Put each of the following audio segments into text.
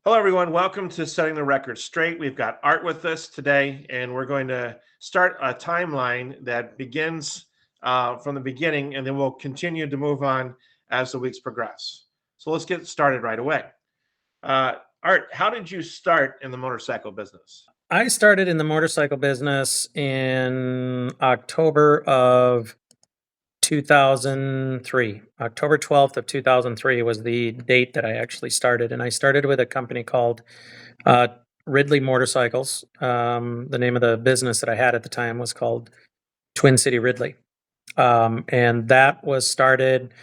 Hello, everyone. Welcome to Setting the Record Straight. We've got Art with us today, and we're going to start a timeline that begins from the beginning, and then we'll continue to move on as the weeks progress. So let's get started right away. Art, how did you start in the motorcycle business? I started in the motorcycle business in October of 2003. October 12th of 2003 was the date that I actually started. And I started with a company called uh, Ridley Motorcycles. The name of the business that I had at the time was called Twin City Ridley. And that was started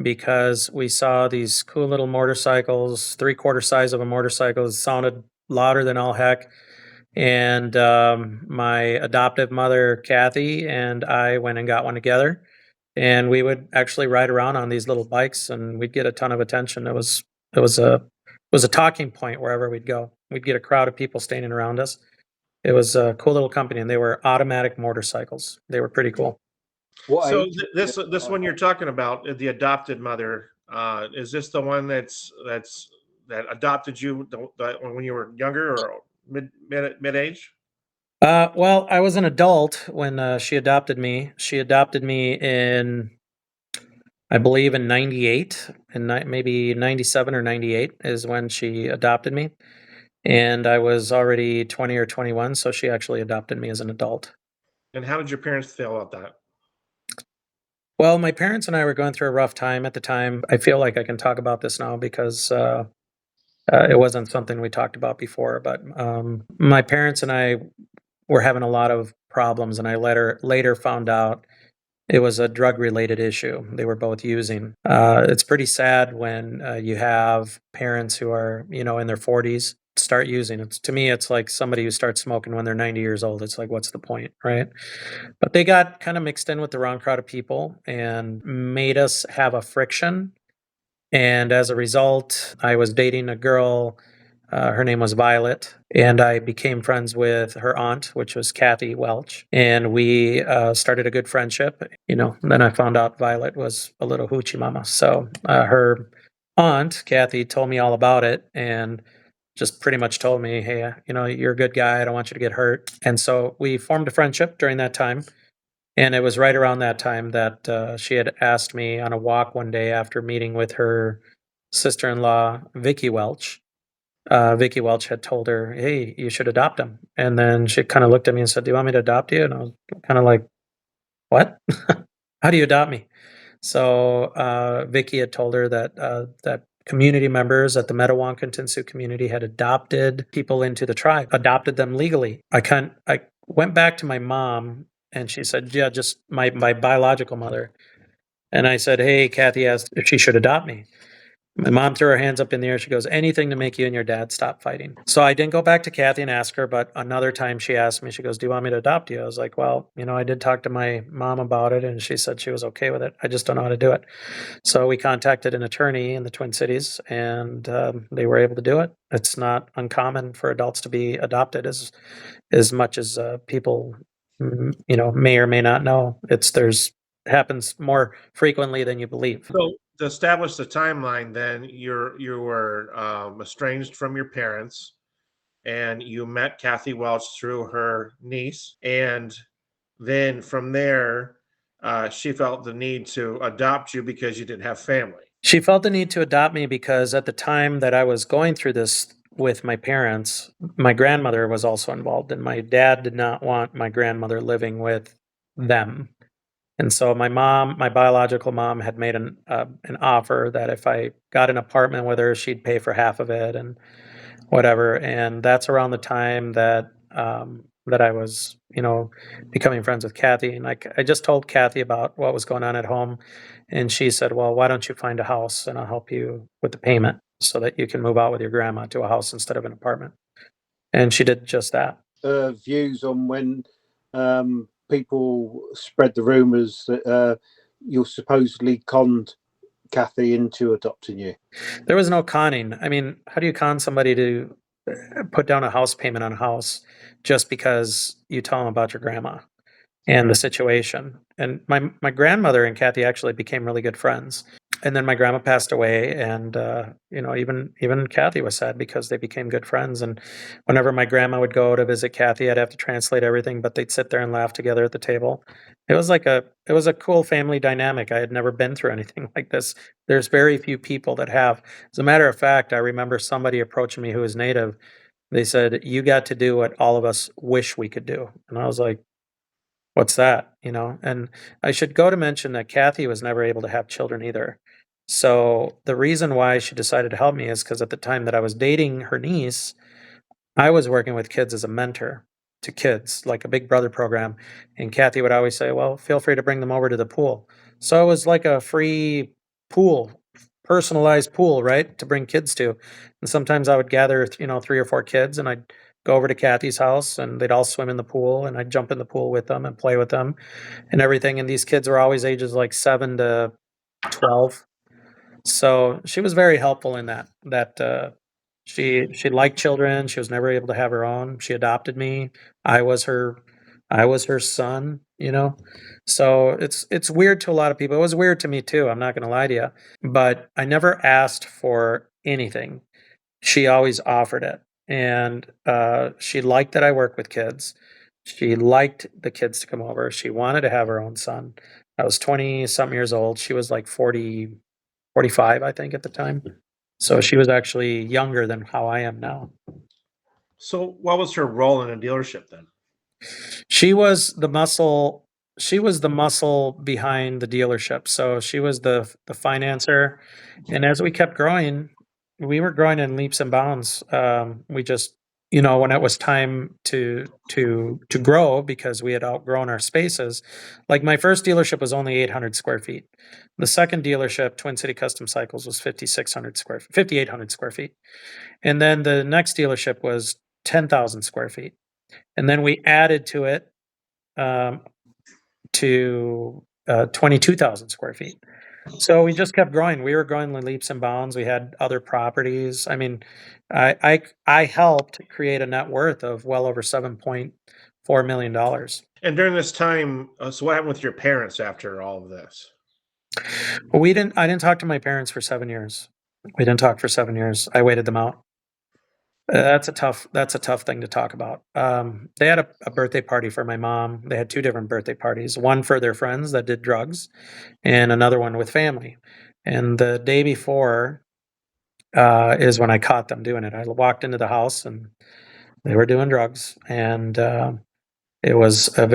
because we saw these cool little motorcycles, 3/4 size of a motorcycle, sounded louder than all heck. And my adoptive mother, Kathy, and I went and got one together. And we would actually ride around on these little bikes, and we'd get a ton of attention. It was a talking point wherever we'd go. We'd get a crowd of people standing around us. It was a cool little company, and they were automatic motorcycles. They were pretty cool. What So age? this one you're talking about, the adopted mother, is this the one that adopted you when you were younger or mid age? Well, I was an adult when she adopted me. She adopted me in, I believe, in '98, and maybe '97 or '98 is when she adopted me. And I was already 20 or 21, so she actually adopted me as an adult. And how did your parents feel about that? Well, my parents and I were going through a rough time at the time. I feel like I can talk about this now because it wasn't something we talked about before. But my parents and I were having a lot of problems, and I later found out it was a drug-related issue. They were both using. It's pretty sad when you have parents who are, in their 40s start using. To me, it's like somebody who starts smoking when they're 90 years old. It's like, what's the point, right? But they got kind of mixed in with the wrong crowd of people and made us have a friction. And as a result, I was dating a girl. Her name was Violet, and I became friends with her aunt, which was Kathy Welch, and we started a good friendship. Then I found out Violet was a little hoochie mama. So her aunt, Kathy, told me all about it and just pretty much told me, hey, you're a good guy. I don't want you to get hurt. And so we formed a friendship during that time. And it was right around that time that she had asked me on a walk one day after meeting with her sister-in-law, Vicky Welch. Vicky Welch had told her, "Hey, you should adopt him." And then she kind of looked at me and said, "Do you want me to adopt you?" And I was kind of like, "What? How do you adopt me?" So Vicky had told her that community members at the Metawankinton Sioux community had adopted people into the tribe, adopted them legally. I went back to my mom, and she said, "Yeah, just my biological mother." And I said, "Hey, Kathy asked if she should adopt me." My mom threw her hands up in the air. She goes, "Anything to make you and your dad stop fighting." So I didn't go back to Kathy and ask her, but another time she asked me, she goes, "Do you want me to adopt you?" I was like, "Well, I did talk to my mom about it, and she said she was okay with it. I just don't know how to do it." So we contacted an attorney in the Twin Cities, and they were able to do it. It's not uncommon for adults to be adopted, as much as people, may or may not know. Happens more frequently than you believe. So to establish the timeline, then you were estranged from your parents, and you met Kathy Welch through her niece, and then from there, she felt the need to adopt you because you didn't have family. She felt the need to adopt me because at the time that I was going through this with my parents, my grandmother was also involved, and my dad did not want my grandmother living with them. And so my biological mom, had made an offer that if I got an apartment with her, she'd pay for half of it and whatever. And that's around the time that I was, becoming friends with Kathy. And I just told Kathy about what was going on at home, and she said, "Well, why don't you find a house and I'll help you with the payment so that you can move out with your grandma to a house instead of an apartment." And she did just that. Views on when people spread the rumours that you supposedly conned Kathy into adopting you? There was no conning. I mean, how do you con somebody to put down a house payment on a house just because you tell them about your grandma and the situation? And my grandmother and Kathy actually became really good friends. and then my grandma passed away, and even Kathy was sad because they became good friends. And whenever my grandma would go to visit Kathy, I'd have to translate everything, but they'd sit there and laugh together at the table. It was a cool family dynamic. I had never been through anything like this. There's very few people that have. As a matter of fact, I remember somebody approaching me who was Native. They said, "You got to do what all of us wish we could do," and I was like, "What's that?" And I should go to mention that Kathy was never able to have children either. So the reason why she decided to help me is because at the time that I was dating her niece, I was working with kids as a mentor to kids, like a Big Brother program. And Kathy would always say, "Well, feel free to bring them over to the pool." So it was like a free pool, personalized pool, right, to bring kids to. And sometimes I would gather, 3 or 4 kids, and I'd go over to Kathy's house, and they'd all swim in the pool, and I'd jump in the pool with them and play with them and everything. And these kids were always ages like 7 to 12. So she was very helpful in that. She liked children. She was never able to have her own. She adopted me. I was her I was her son. So it's weird to a lot of people. It was weird to me too. I'm not going to lie to you, but I never asked for anything. She always offered it, and she liked that I work with kids. She liked the kids to come over. She wanted to have her own son. I was 20 something years old. She was like 40, 45, I think, at the time. So she was actually younger than how I am now. So, what was her role in a dealership then? She was the muscle. She was the muscle behind the dealership. So she was the financer, and as we kept growing, we were growing in leaps and bounds. We just, when it was time to grow because we had outgrown our spaces. Like my first dealership was only 800 square feet. The second dealership, Twin City Custom Cycles, was 5,800 square feet, and then the next dealership was 10,000 square feet. And then we added to it um, to 22,000 square feet. So we just kept growing. We were growing in leaps and bounds. We had other properties. I mean, I helped create a net worth of well over $7.4 million. And during this time, so what happened with your parents after all of this? Well, I didn't talk to my parents for 7 years. We didn't talk for 7 years. I waited them out. That's a tough thing to talk about. They had a birthday party for my mom. They had 2 different birthday parties, one for their friends that did drugs and another one with family. And the day before is when I caught them doing it. I walked into the house and they were doing drugs, and it was a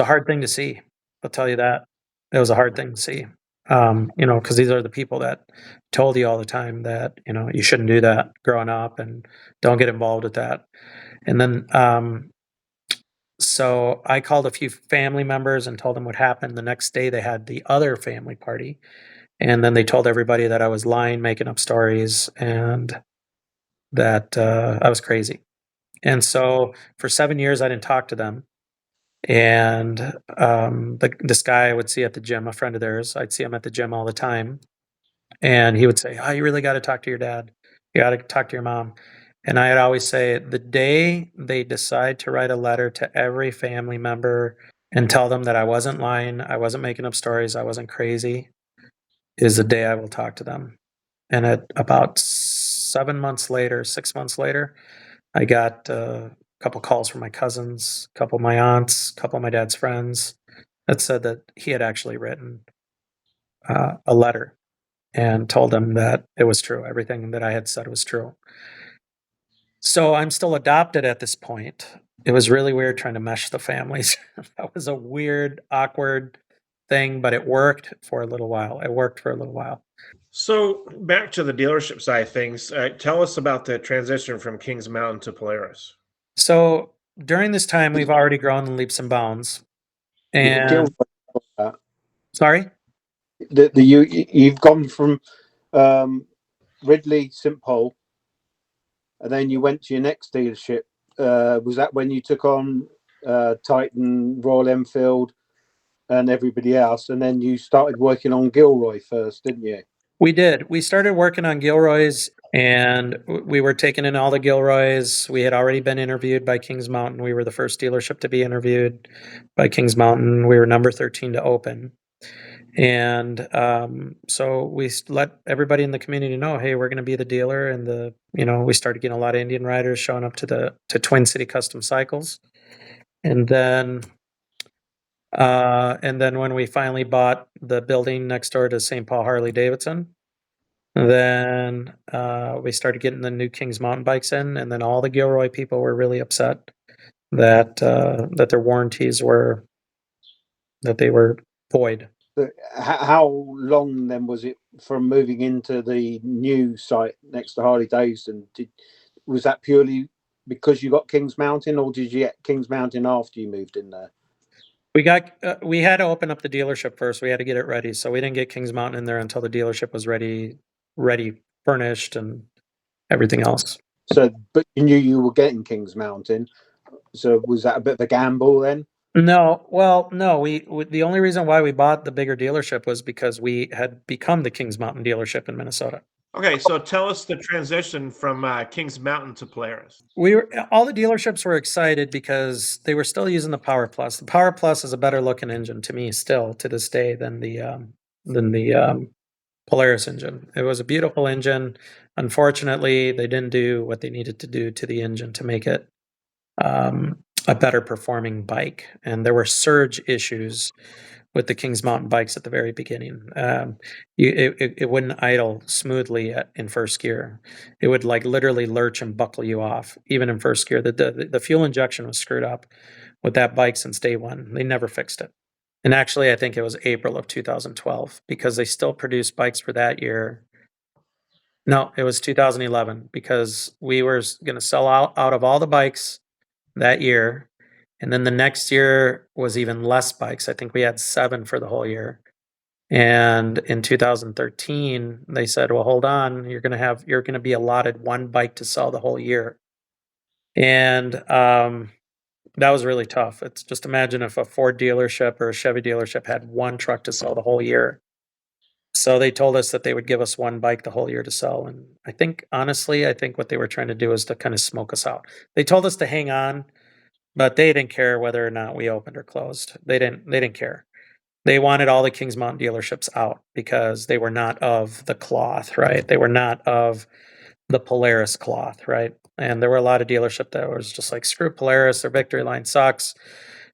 hard thing to see. I'll tell you that. It was a hard thing to see. Because these are the people that told you all the time that, you shouldn't do that growing up and don't get involved with that. And then, so I called a few family members and told them what happened. The next day they had the other family party. And then they told everybody that I was lying, making up stories, and that I was crazy. And so for 7 years, I didn't talk to them. And this guy I would see at the gym, a friend of theirs, I'd see him at the gym all the time. And he would say, "Oh, you really got to talk to your dad. You got to talk to your mom." And I'd always say, the day they decide to write a letter to every family member and tell them that I wasn't lying, I wasn't making up stories, I wasn't crazy, is the day I will talk to them. And at about 7 months later, 6 months later, I got a couple calls from my cousins, a couple of my aunts, a couple of my dad's friends that said that he had actually written a letter and told them that it was true. Everything that I had said was true. So I'm still adopted at this point. It was really weird trying to mesh the families. That was a weird, awkward thing, but it worked for a little while. So, back to the dealership side of things, tell us about the transition from Kings Mountain to Polaris. So during this time, we've already grown in leaps and bounds. And Gilroy, sorry? you've gone from Ridley, St Paul, and then you went to your next dealership. Was that when you took on Titan, Royal Enfield, and everybody else, and then you started working on Gilroy first, didn't you? We did. We started working on Gilroy's, and we were taking in all the Gilroys. We had already been interviewed by Kings Mountain. We were the first dealership to be interviewed by Kings Mountain. We were number 13 to open. And so we let everybody in the community know, hey, we're going to be the dealer. And we started getting a lot of Indian riders showing up to Twin City Custom Cycles. And then when we finally bought the building next door to St. Paul Harley Davidson, then we started getting the new Kings mountain bikes in, and then all the Gilroy people were really upset that their warranties were void. How long then was it from moving into the new site next to Harley Davidson? Was that purely because you got Kings Mountain, or did you get Kings Mountain after you moved in there? We had to open up the dealership first. We had to get it ready, so we didn't get Kings Mountain in there until the dealership was ready, furnished, and everything else. So, but you knew you were getting Kings Mountain. So was that a bit of a gamble then? No. Well, no. We the only reason why we bought the bigger dealership was because we had become the Kings Mountain dealership in Minnesota. Okay, so tell us the transition from Kings Mountain to Polaris. All the dealerships were excited because they were still using the Power Plus. The Power Plus is a better looking engine to me still to this day than the Polaris engine. It was a beautiful engine. Unfortunately, they didn't do what they needed to do to the engine to make it a better performing bike. And there were surge issues with the Kings Mountain bikes at the very beginning. It wouldn't idle smoothly in first gear. It would like literally lurch and buckle you off, even in first gear. The fuel injection was screwed up with that bike since day one. They never fixed it. And actually, I think it was April of 2012 because they still produced bikes for that year. No, it was 2011 because we were going to sell out of all the bikes that year. And then the next year was even less bikes. I think we had 7 for the whole year. And in 2013, they said, well, hold on, you're going to be allotted 1 bike to sell the whole year. And that was really tough. It's just imagine if a Ford dealership or a Chevy dealership had 1 truck to sell the whole year. So they told us that they would give us 1 bike the whole year to sell. And I think what they were trying to do is to kind of smoke us out. They told us to hang on, but they didn't care whether or not we opened or closed. They didn't care. They wanted all the Kings Mountain dealerships out because they were not of the cloth, right? They were not of the Polaris cloth, right? And there were a lot of dealerships that was just like, screw Polaris, their victory line sucks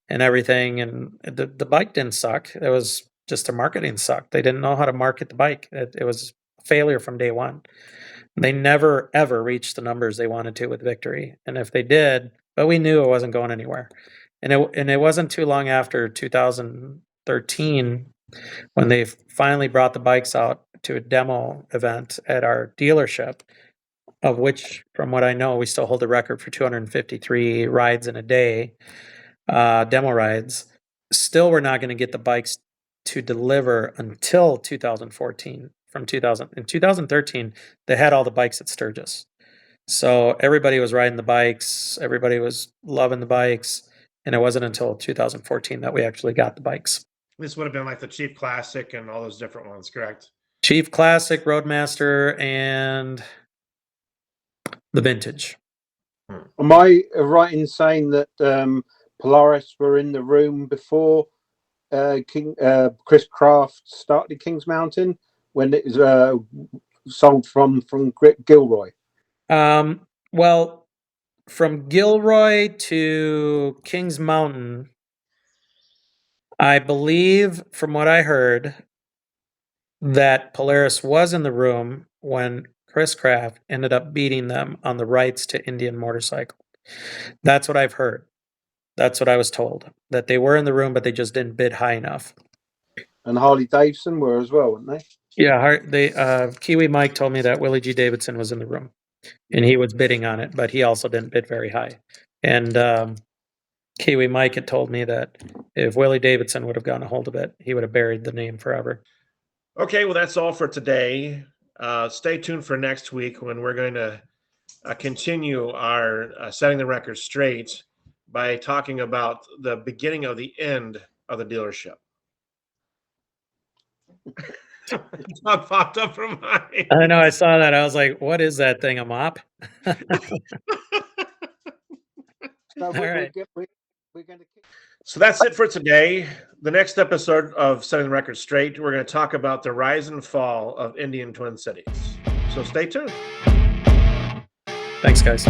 and everything. And the bike didn't suck. It was just a marketing suck. They didn't know how to market the bike. It was a failure from day one. They never, ever reached the numbers they wanted to with victory. And if they did, but we knew it wasn't going anywhere. And it wasn't too long after 2013 when they finally brought the bikes out to a demo event at our dealership, of which, from what I know, we still hold the record for 253 rides in a day, demo rides. Still, we're not going to get the bikes to deliver until 2014. In 2013, they had all the bikes at Sturgis. So everybody was riding the bikes, everybody was loving the bikes, and it wasn't until 2014 that we actually got the bikes. This would have been like the Chief Classic and all those different ones, correct? Chief Classic, Roadmaster, and the Vintage. Am I right in saying that Polaris were in the room before Chris Craft started Kings Mountain when it was sold from Gilroy? Well, from Gilroy to Kings Mountain, I believe, from what I heard, that Polaris was in the room when Chris Craft ended up beating them on the rights to Indian Motorcycle. That's what I've heard. That's what I was told, that they were in the room, but they just didn't bid high enough. And Harley Davidson were as well, weren't they? Yeah, Kiwi Mike told me that Willie G. Davidson was in the room, and he was bidding on it, but he also didn't bid very high. And Kiwi Mike had told me that if Willie Davidson would have gotten a hold of it, he would have buried the name forever. Okay, well, that's all for today. Stay tuned for next week when we're going to continue our setting the record straight by talking about the beginning of the end of the dealership. Dog popped up from mine. I know, I saw that. I was like, what is that thing, a mop? So All right. we're going to. So that's it for today. The next episode of Setting the Record Straight, we're going to talk about the rise and fall of Indian Twin Cities. So stay tuned. Thanks, guys.